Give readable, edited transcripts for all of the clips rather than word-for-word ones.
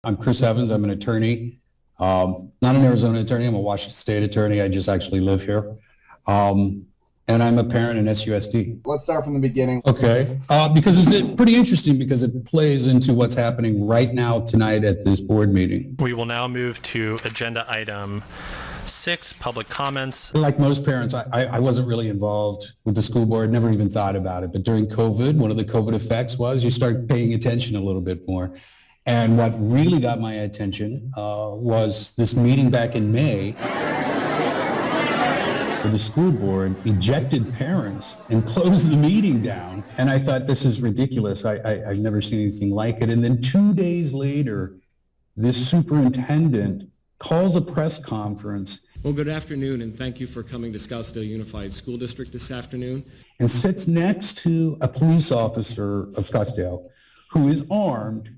I'm Chris Evans. I'm an attorney. Not an Arizona attorney. I'm a Washington State attorney. I just actually live here. And I'm a parent in SUSD. Let's start from the beginning. Okay. Because it's pretty interesting because it plays into what's happening right now tonight at this board meeting. We will now move to agenda item 6, public comments. Like most parents, I wasn't really involved with the school board, never even thought about it. But during COVID, one of the COVID effects was you start paying attention a little bit more. And what really got my attention was this meeting back in May where the school board ejected parents and closed the meeting down. And I thought, this is ridiculous. I've never seen anything like it. And then 2 days later, this superintendent calls a press conference. Well, good afternoon, and thank you for coming to Scottsdale Unified School District this afternoon. And sits next to a police officer of Scottsdale who is armed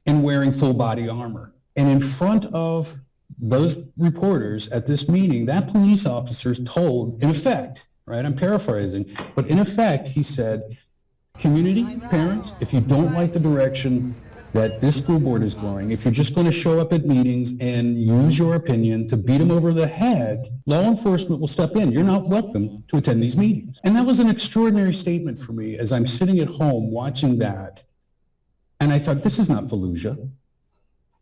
and wearing full body armor. And in front of those reporters at this meeting, that police officer is told, in effect, right, I'm paraphrasing, but in effect, he said, community, parents, if you don't like the direction that this school board is going, if you're just going to show up at meetings and use your opinion to beat them over the head, law enforcement will step in. You're not welcome to attend these meetings. And that was an extraordinary statement for me as I'm sitting at home watching that. And I thought, this is not Fallujah.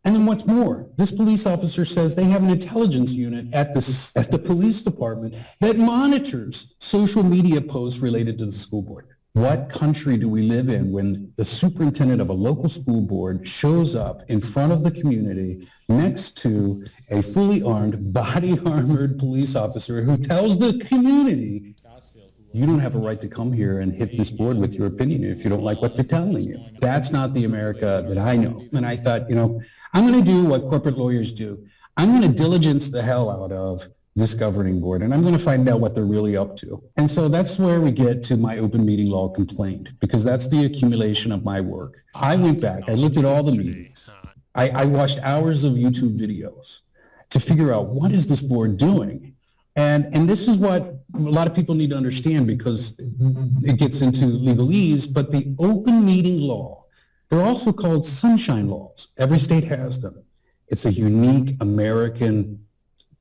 And then what's more, this police officer says they have an intelligence unit at the police department that monitors social media posts related to the school board. What country do we live in when the superintendent of a local school board shows up in front of the community next to a fully armed, body armored police officer who tells the community, you don't have a right to come here and hit this board with your opinion if you don't like what they're telling you. That's not the America that I know. And I thought, I'm going to do what corporate lawyers do. I'm going to diligence the hell out of this governing board, and I'm going to find out what they're really up to. And so that's where we get to my open meeting law complaint, because that's the accumulation of my work. I went back, I looked at all the meetings. I watched hours of YouTube videos to figure out, what is this board doing? And this is what a lot of people need to understand, because it gets into legalese, but the open meeting law, they're also called sunshine laws. Every state has them. It's a unique American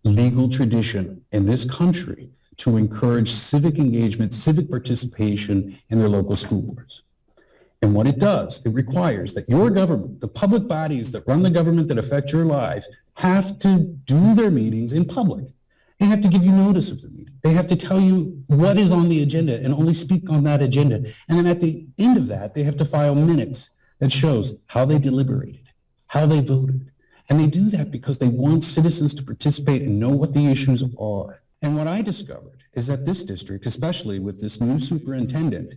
legal tradition in this country to encourage civic engagement, civic participation in their local school boards. And what it does, it requires that your government, the public bodies that run the government that affect your lives, have to do their meetings in public. They have to give you notice of the meeting. They have to tell you what is on the agenda and only speak on that agenda. And then at the end of that, they have to file minutes that shows how they deliberated, how they voted. And they do that because they want citizens to participate and know what the issues are. And what I discovered is that this district, especially with this new superintendent,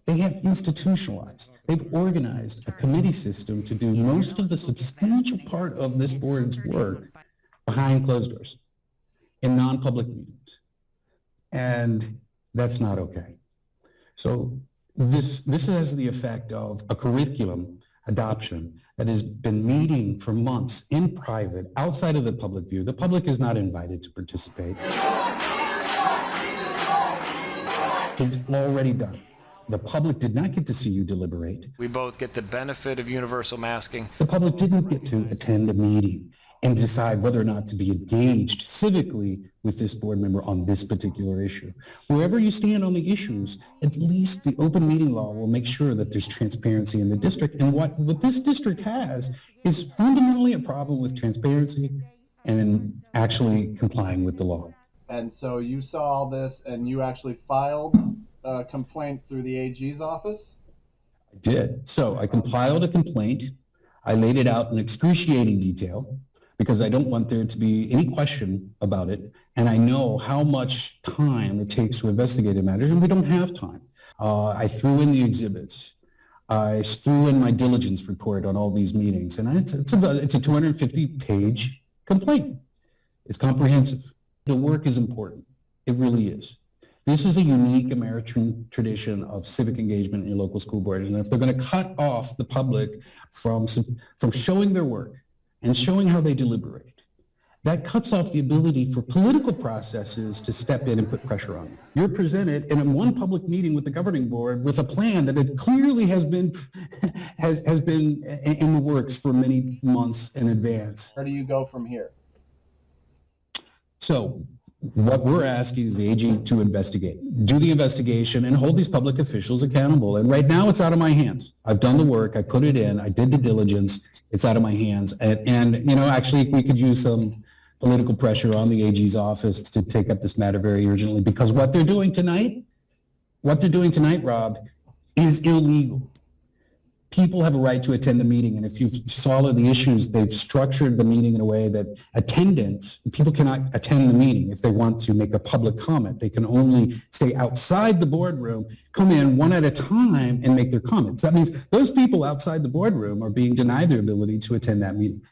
they have institutionalized, they've organized a committee system to do most of the substantial part of this board's work behind closed doors in non-public meetings. And that's not okay. So this has the effect of a curriculum adoption that has been meeting for months in private, outside of the public view. The public is not invited to participate. It's already done. The public did not get to see you deliberate. We both get the benefit of universal masking. The public didn't get to attend a meeting and decide whether or not to be engaged civically with this board member on this particular issue. Wherever you stand on the issues, at least the open meeting law will make sure that there's transparency in the district. And what this district has is fundamentally a problem with transparency and actually complying with the law. And so you saw all this and you actually filed a complaint through the AG's office? I did. So I compiled a complaint. I laid it out in excruciating detail, because I don't want there to be any question about it. And I know how much time it takes to investigate a matter, and we don't have time. I threw in the exhibits. I threw in my diligence report on all these meetings, and it's a 250-page complaint. It's comprehensive. The work is important. It really is. This is a unique American tradition of civic engagement in your local school board. And if they're going to cut off the public from showing their work and showing how they deliberate, that cuts off the ability for political processes to step in and put pressure on you. You're presented in one public meeting with the governing board with a plan that it clearly has been in the works for many months in advance. Where do you go from here? So what we're asking is the AG to investigate, do the investigation and hold these public officials accountable. And right now it's out of my hands. I've done the work, I put it in, I did the diligence, it's out of my hands. And you know, actually we could use some political pressure on the AG's office to take up this matter very urgently, because what they're doing tonight, Rob, is illegal. People have a right to attend the meeting, and if you follow the issues, they've structured the meeting in a way that people cannot attend the meeting if they want to make a public comment. They can only stay outside the boardroom, come in one at a time and make their comments. That means those people outside the boardroom are being denied their ability to attend that meeting.